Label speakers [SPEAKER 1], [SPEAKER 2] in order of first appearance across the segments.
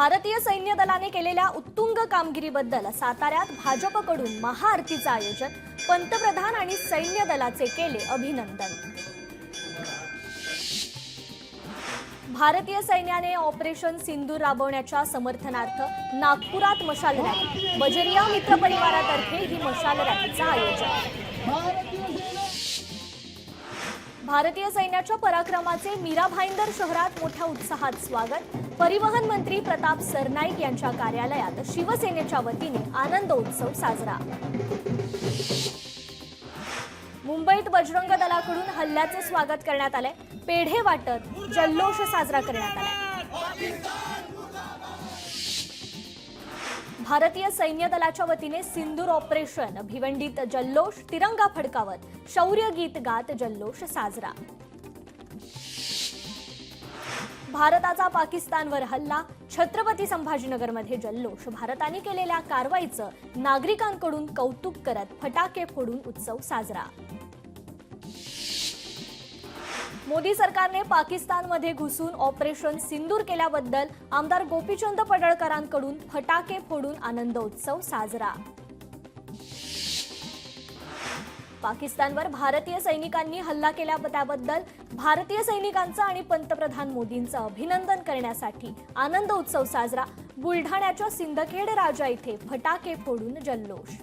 [SPEAKER 1] भारतीय सैन्य दलाने केलेल्या उत्तुंग कामगिरीबद्दल साताऱ्यात भाजपकडून महाआरतीचं आयोजन, पंतप्रधान आणि सैन्य दलाचे केले अभिनंदन। भारतीय सैन्याने ऑपरेशन सिंदूर राबवण्याच्या समर्थनार्थ नागपुरात मशाल रॅली, बजरिया मित्र परिवारातर्फे ही मशाल रॅलीचं आयोजन। भारतीय सैन्याच्या पराक्रमाचे मीरा भाईंदर शहरात मोठ्या उत्साहात स्वागत, परिवहन मंत्री प्रताप सरनाईक यांच्या कार्यालयात शिवसेनेच्या वतीने आनंदोत्सव साजरा। मुंबईत बजरंग दलाकडून हल्ल्याचे स्वागत करण्यात आले, पेढे वाटत जल्लोष साजरा करण्यात आला। भारतीय सैन्य दलाच्या वतीने सिंदूर ऑपरेशन, भिवंडीत जल्लोष, तिरंगा फडकावत शौर्य गीत गात जल्लोष साजरा। भारताचा पाकिस्तानवर हल्ला, छत्रपती संभाजीनगरमध्ये जल्लोष, भारताने केलेल्या कारवाईचं नागरिकांकडून कौतुक करत फटाके फोडून उत्सव साजरा। मोदी सरकारने पाकिस्तानमध्ये घुसून ऑपरेशन सिंदूर केल्याबद्दल आमदार गोपीचंद पडळकरांकडून फटाके फोडून आनंदोत्सव साजरा। पाकिस्तानवर भारतीय सैनिकांनी हल्ला केला, त्याबद्दल भारतीय सैनिकांचं आणि पंतप्रधान मोदींचं अभिनंदन करण्यासाठी आनंदोत्सव साजरा। बुलढाण्याच्या सिंदखेड राजा इथे फटाके फोडून जल्लोष।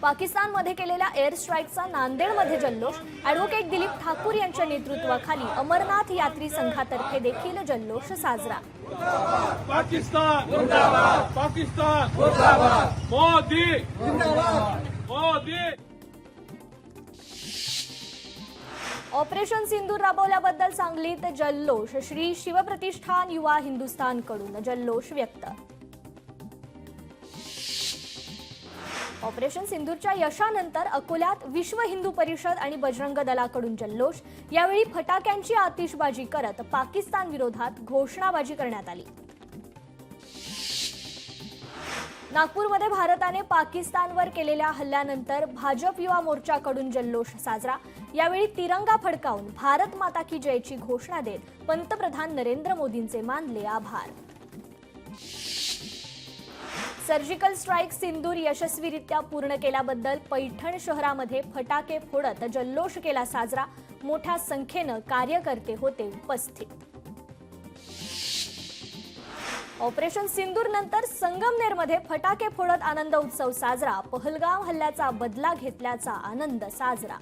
[SPEAKER 1] पाकिस्तानमध्ये केलेल्या एअर स्ट्राईकचा नांदेडमध्ये जल्लोष, ॲडव्होकेट दिलीप ठाकूर यांच्या नेतृत्वाखाली अमरनाथ यात्री संघातर्फे देखील जल्लोष साजरा।
[SPEAKER 2] पाकिस्तान जिंदाबाद, पाकिस्तान जिंदाबाद, मोदी जिंदाबाद, मोदी।
[SPEAKER 1] ऑपरेशन सिंदूर राबवल्याबद्दल सांगलीत जल्लोष, श्री शिवप्रतिष्ठान युवा हिंदुस्थानकडून जल्लोष व्यक्त। ऑपरेशन सिंदूरच्या यशानंतर अकोल्यात विश्व हिंदू परिषद आणि बजरंग दलाकडून जल्लोष, यावेळी फटाक्यांची आतिषबाजी करत पाकिस्तान विरोधात घोषणाबाजी करण्यात आली। नागपूरमध्ये भारताने पाकिस्तानवर केलेल्या हल्ल्यानंतर भाजप युवा मोर्चाकडून जल्लोष साजरा, यावेळी तिरंगा फडकावून भारत माता की जयची घोषणा देत पंतप्रधान नरेंद्र मोदींचे मानले आभार। सर्जिकल स्ट्राईक सिंदूर यशस्वीरित्या पूर्ण केल्याबद्दल पैठण शहरामध्ये फटाके फोडत जल्लोष केला साजरा, मोठ्या संख्येने कार्यकर्ते होते उपस्थित। ऑपरेशन सिंदूर नंतर संगमनेरमध्ये फटाके फोडत आनंद उत्सव साजरा, पहलगाम हल्ल्याचा बदला घेतल्याचा आनंद साजरा।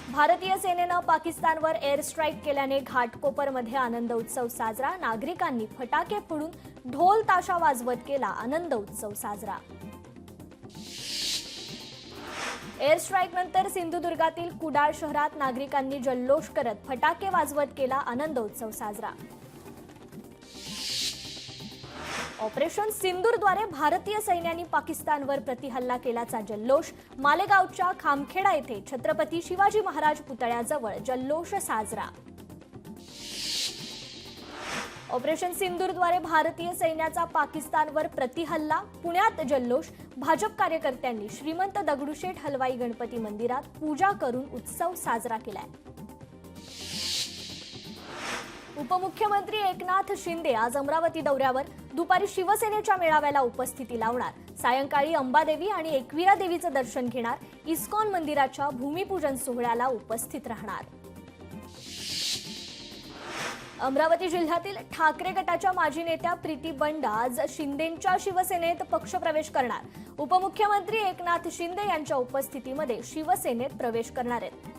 [SPEAKER 1] भारतीय सेनेनं पाकिस्तानवर एअर स्ट्राईक केल्याने घाटकोपरमध्ये आनंद उत्सव साजरा, नागरिकांनी फटाके फोडून ढोल ताशा वाजवत केला आनंद उत्सव साजरा। एअर स्ट्राईक नंतर सिंधुदुर्गातील कुडाळ शहरात नागरिकांनी जल्लोष करत फटाके वाजवत केला आनंद उत्सव साजरा। ऑपरेशन सिंदूरद्वारे भारतीय सैन्याने पाकिस्तानवर प्रतिहल्ला केल्याचा जल्लोष, मालेगावच्या खामखेडा येथे छत्रपती शिवाजी महाराज पुतळ्याजवळ जल्लोष साजरा। ऑपरेशन सिंदूरद्वारे भारतीय सैन्याचा पाकिस्तानवर प्रतिहल्ला, पुण्यात जल्लोष, भाजप कार्यकर्त्यांनी श्रीमंत दगडूशेठ हलवाई गणपती मंदिरात पूजा करून उत्सव साजरा केलाय। उपमुख्यमंत्री एकनाथ शिंदे आज अमरावती दौऱ्यावर, दुपारी शिवसेनेच्या मेळाव्याला उपस्थिती लावणार, सायंकाळी अंबादेवी आणि एकविरा देवीचं दर्शन घेणार, इस्कॉन मंदिराच्या भूमिपूजन सोहळ्याला उपस्थित राहणार। अमरावती जिल्ह्यातील ठाकरे गटाच्या माजी नेत्या प्रीती बंड आज शिंदेंच्या शिवसेनेत पक्षप्रवेश करणार, उपमुख्यमंत्री एकनाथ शिंदे यांच्या उपस्थितीमध्ये शिवसेनेत प्रवेश करणार आहेत।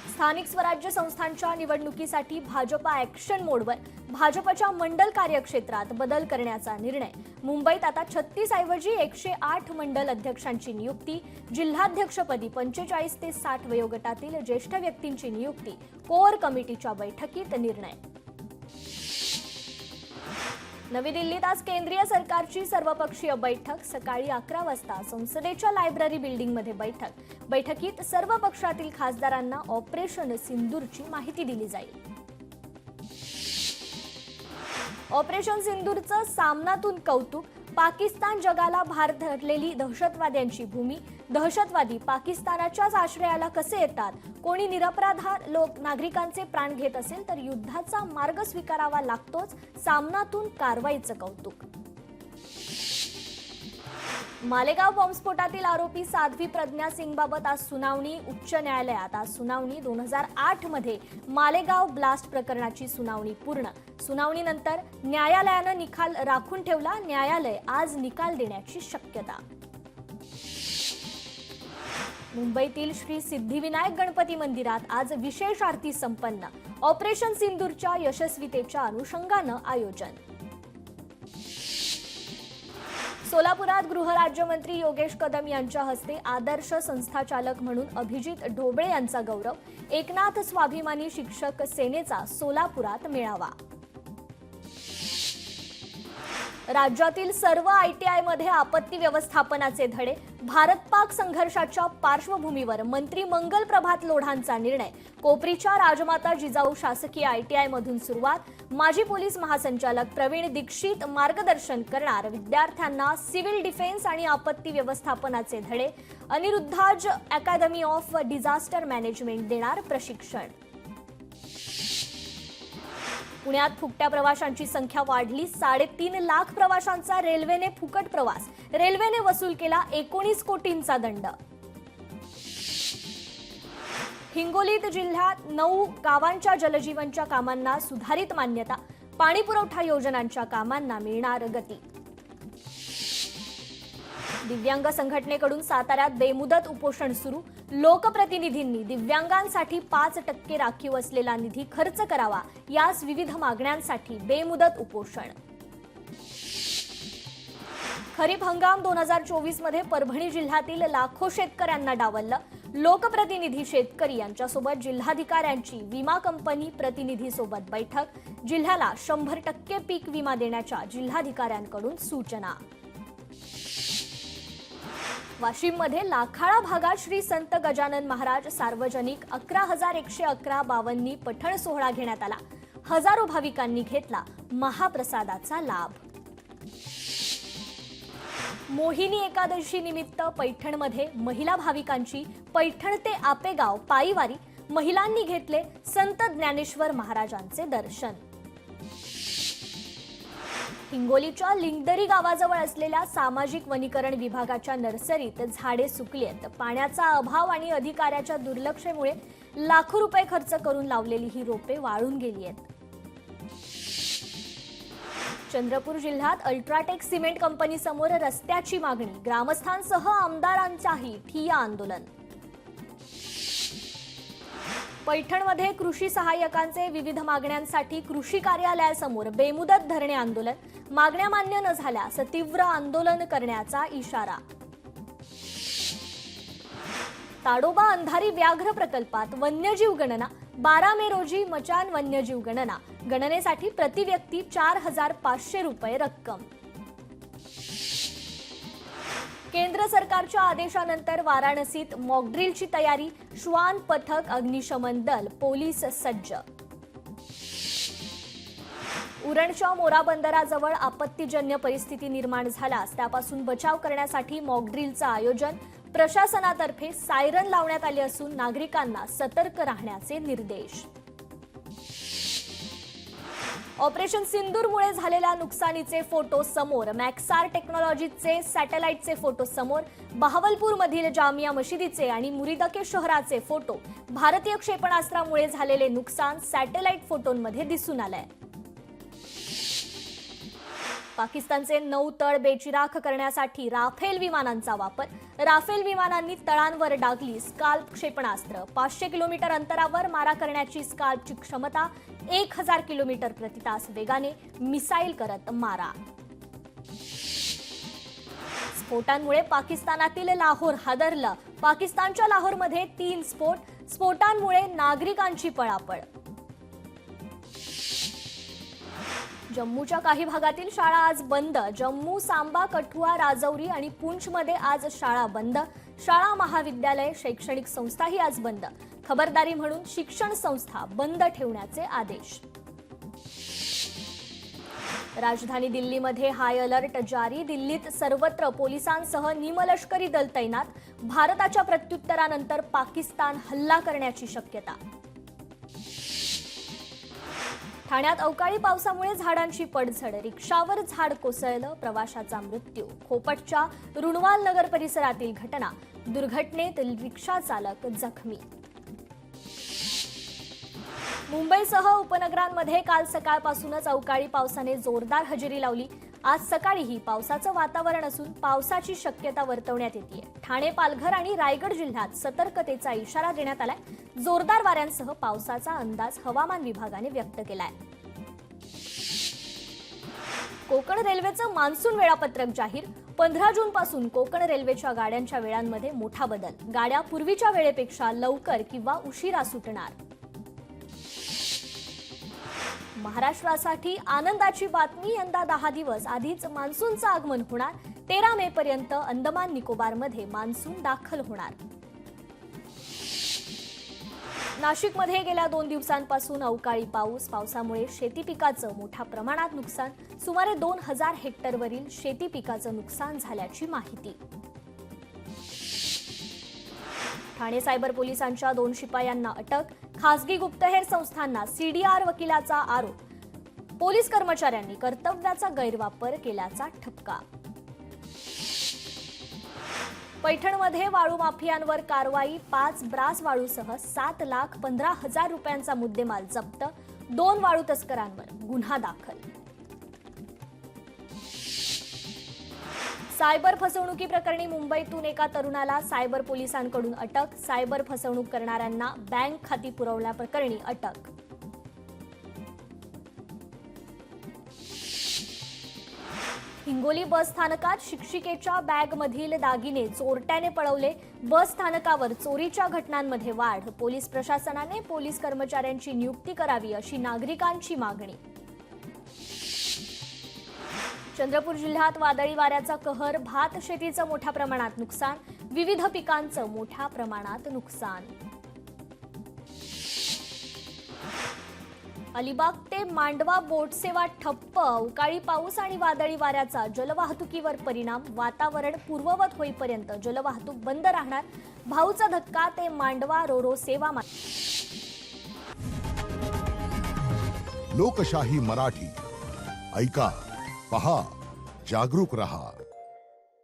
[SPEAKER 1] स्थानिक स्वराज्य संस्थांच्या निवडणुकीसाठी भाजपा ॲक्शन मोडवर, भाजपच्या मंडल कार्यक्षेत्रात बदल करण्याचा निर्णय, मुंबईत आता 36 ऐवजी 108 मंडल अध्यक्षांची नियुक्ती, जिल्हाध्यक्षपदी 45 ते 60 वयोगटातील ज्येष्ठ व्यक्तींची नियुक्ती, कोर कमिटीच्या बैठकीत निर्णय। नवी दिल्लीत आज केंद्रीय सरकारची सर्वपक्षीय बैठक, सकाळी 11 वाजता संसदेच्या लायब्ररी बिल्डिंगमध्ये बैठकीत सर्व पक्षातील खासदारांना ऑपरेशन सिंदूरची माहिती दिली जाईल। ऑपरेशन सिंदूरचं सामनातून कौतुक. पाकिस्तान जगाला भार धरलेली दहशतवाद्यांची भूमी. दहशतवादी पाकिस्तानाच्याच आश्रयाला कसे येतात? कोणी निरपराध नागरिकांचे प्राण घेत असेल तर युद्धाचा मार्ग स्वीकारावा लागतोच. सामनातून कारवाईचं कौतुक. मालेगाव बॉम्बस्फोटातील आरोपी साध्वी प्रज्ञा सिंगबाबत आज सुनावणी उच्च न्यायालयात. आज सुनावणी 2008 मध्ये मालेगाव ब्लास्ट प्रकरणाची सुनावणी पूर्ण. सुनावणीनंतर न्यायालयानं निकाल राखून ठेवला. न्यायालय आज निकाल देण्याची शक्यता. मुंबईतील श्री सिद्धिविनायक गणपती मंदिरात आज विशेष आरती संपन्न. ऑपरेशन सिंदूरच्या यशस्वीतेच्या अनुषंगानं आयोजन. सोलापुरात गृहराज्यमंत्री योगेश कदम यांच्या हस्ते आदर्श संस्थाचालक म्हणून अभिजित ढोबळे यांचा गौरव. एकनाथ स्वाभिमानी शिक्षक सेनेचा सोलापुरात मेळावा. राज्यातील सर्व ITI-मध्ये आपत्ती व्यवस्थापनाचे धडे. भारत पाक संघर्षाच्या पार्श्वभूमीवर मंत्री मंगल प्रभात लोढांचा निर्णय. कोपरीच्या राजमाता जिजाऊ शासकीय ITI-मधून सुरुवात. माजी पोलीस महासंचालक प्रवीण दीक्षित मार्गदर्शन करणार. विद्यार्थ्यांना सिव्हिल डिफेन्स आणि आपत्ती व्यवस्थापनाचे धडे. अनिरुद्धाज अकॅडमी ऑफ डिझास्टर मॅनेजमेंट देणार प्रशिक्षण. पुण्यात फुकट्या प्रवाशांची संख्या वाढली. 3.5 लाख प्रवाशांचा रेल्वेने फुकट प्रवास. रेल्वेने वसूल केला 19 कोटींचा दंड. हिंगोलीत जिल्ह्यात 9 गावांच्या जलजीवनच्या कामांना सुधारित मान्यता. पाणी पुरवठा योजनांच्या कामांना मिळणार गती. दिव्यांग संघटनेकडून साताऱ्यात बेमुदत उपोषण सुरू. लोकप्रतिनिधींनी दिव्यांगांसाठी 5% राखीव असलेला निधी खर्च करावा. यास विविध मागण्यांसाठी बेमुदत उपोषण. खरीप हंगाम 2024 मध्ये परभणी जिल्ह्यातील लाखो शेतकऱ्यांना डावललं. लोकप्रतिनिधी शेतकरी यांच्यासोबत जिल्हाधिकाऱ्यांची विमा कंपनी प्रतिनिधीसोबत बैठक. जिल्ह्याला 100% पीक विमा देण्याच्या जिल्हाधिकाऱ्यांकडून सूचना. वाशिममध्ये लाखाळा भागात श्री संत गजानन महाराज सार्वजनिक 11,111 बावन्नी पठण सोहळा घेण्यात आला. हजारो भाविकांनी घेतला महाप्रसादाचा लाभ. मोहिनी एकादशी निमित्त पैठणमध्ये महिला भाविकांची पैठण ते आपेगाव पायीवारी. महिलांनी घेतले संत ज्ञानेश्वर महाराजांचे दर्शन. हिंगोलीच्या लिंगदरी गावाजवळ असलेल्या सामाजिक वनीकरण विभागाच्या नर्सरीत झाडे सुकलीत. पाण्याचा अभाव आणि अधिकाऱ्याच्या दुर्लक्षामुळे लाखो रुपये खर्च करून लावलेली ही रोपे वाळून गेली आहेत. चंद्रपूर जिल्ह्यात अल्ट्राटेक सिमेंट कंपनीसमोर रस्त्याची मागणी. ग्रामस्थांसह आमदारांचाही ठिय्या आंदोलन. पैठणमध्ये कृषी सहाय्यकांचे विविध मागण्यांसाठी कृषी कार्यालयासमोर बेमुदत धरणे आंदोलन. मागण्या मान्य न झाल्यास तीव्र आंदोलन करण्याचा इशारा. ताडोबा अंधारी व्याघ्र प्रकल्पात वन्यजीव गणना. 12 मे रोजी मचान वन्यजीव गणना. गणनेसाठी प्रति व्यक्ती 4,500 रुपये रक्कम. केंद्र सरकारच्या आदेशानंतर वाराणसीत मॉकड्रिलची तयारी. श्वान पथक, अग्निशमन दल, पोलीस सज्ज. उरणच्या मोरा बंदराजवळ आपत्तीजन्य परिस्थिती निर्माण झाल्यास त्यापासून बचाव करण्यासाठी मॉकड्रिलचं आयोजन. प्रशासनातर्फे सायरन लावण्यात आले असून नागरिकांना सतर्क राहण्याचे निर्देश. ऑपरेशन सिंदूरमुळे झालेल्या नुकसानीचे फोटो समोर. मॅक्सार टेक्नॉलॉजीचे सॅटेलाइटचे फोटो समोर. बहावलपूरमधील जामिया मशिदीचे आणि मुरिदके शहराचे फोटो. भारतीय क्षेपणास्त्रामुळे झालेले नुकसान सॅटेलाइट फोटोंमध्ये दिसून आलंय. पाकिस्तानचे 9 तळ बेचिराख करण्यासाठी राफेल विमानांचा वापर. राफेल विमानांनी तळांवर डागली स्काल्प क्षेपणास्त्र. 500 किलोमीटर अंतरावर मारा करण्याची स्काल्पची क्षमता. 1000 किलोमीटर प्रति तास वेगाने मिसाईल करत मारा. स्फोटांमुळे पाकिस्तानातील लाहोर हादरलं. पाकिस्तानच्या लाहोरमध्ये 3 स्फोट. स्फोटांमुळे नागरिकांची पळापळ. जम्मूच्या काही भागातील शाळा आज बंद. जम्मू, सांबा, कठुआ, राजौरी आणि पुंछमध्ये आज शाळा बंद. शाळा, महाविद्यालय, शैक्षणिक संस्थाही आज बंद. खबरदारी म्हणून शिक्षण संस्था बंद ठेवण्याचे आदेश. राजधानी दिल्लीमध्ये हाय अलर्ट जारी. दिल्लीत सर्वत्र पोलिसांसह निमलष्करी दल तैनात. भारताच्या प्रत्युत्तरानंतर पाकिस्तान हल्ला करण्याची शक्यता. ठाण्यात अवकाळी पावसामुळे झाडांची पडझड. रिक्षावर झाड कोसळलं, प्रवाशाचा मृत्यू. खोपटच्या रुणवाल नगर परिसरातील घटना. दुर्घटनेत रिक्षा चालक जखमी. मुंबईसह उपनगरांमध्ये काल सकाळपासूनच अवकाळी पावसाने जोरदार हजेरी लावली. आज सकाळीही पावसाचं वातावरण असून पावसाची शक्यता वर्तवण्यात येते. ठाणे, पालघर आणि रायगड जिल्ह्यात सतर्कतेचा इशारा देण्यात आलाय. जोरदार वाऱ्यांसह पावसाचा अंदाज हवामान विभागाने व्यक्त केलाय. कोकण रेल्वेचं मान्सून वेळापत्रक जाहीर. 15 जून पासून कोकण रेल्वेच्या गाड्यांच्या वेळांमध्ये मोठा बदल. गाड्या पूर्वीच्या वेळेपेक्षा लवकर किंवा उशिरा सुटणार. महाराष्ट्रासाठी आनंदाची बातमी. यंदा 10 दिवस आधीच मान्सूनचं आगमन होणार. 13 मे पर्यंत अंदमान निकोबारमध्ये मान्सून दाखल होणार. नाशिकमध्ये गेल्या 2 दिवसांपासून अवकाळी पाऊस. पावसामुळे शेती पिकाचं मोठ्या प्रमाणात नुकसान. सुमारे 2000 हेक्टरवरील शेती पिकाचं नुकसान झाल्याची माहिती. ठाणे सायबर पोलिसांच्या 2 शिपायांना अटक. खासगी गुप्तहेर संस्थांना सीडीआर वकिलाचा आरोप. पोलीस कर्मचाऱ्यांनी कर्तव्याचा गैरवापर केल्याचा ठपका. पैठणमध्ये वाळू माफियांवर कारवाई. 5 ब्रास वाळूसह 7,15,000 रुपयांचा मुद्देमाल जप्त. 2 वाळू तस्करांवर गुन्हा दाखल. सायबर फसवणुकी प्रकरणी मुंबईतून एका तरुणाला सायबर पोलिसांकडून अटक. सायबर फसवणूक करणाऱ्यांना बँक खाती पुरवल्याप्रकरणी अटक. हिंगोली बस स्थानकात शिक्षिकेच्या बॅगमधील दागिने चोरट्याने पळवले. बस स्थानकावर चोरीच्या घटनांमध्ये वाढ. पोलीस प्रशासनाने पोलीस कर्मचाऱ्यांची नियुक्ती करावी अशी नागरिकांची मागणी. चंद्रपूर जिल्ह्यात वादळी वाऱ्याचा कहर. भात शेतीचं मोठ्या प्रमाणात नुकसान. विविध पिकांचं मोठ्या प्रमाणात नुकसान. अलिबाग ते मांडवा बोट सेवा ठप्प. अवकाळी पाऊस आणि वादळी वाऱ्याचा जलवाहतुकीवर परिणाम. वातावरण पूर्ववत होईपर्यंत जलवाहतूक बंद राहणार. भाऊचा धक्का ते मांडवा रोरो सेवा.
[SPEAKER 3] लोकशाही मराठी ऐका, पहा, जागरूक रहा.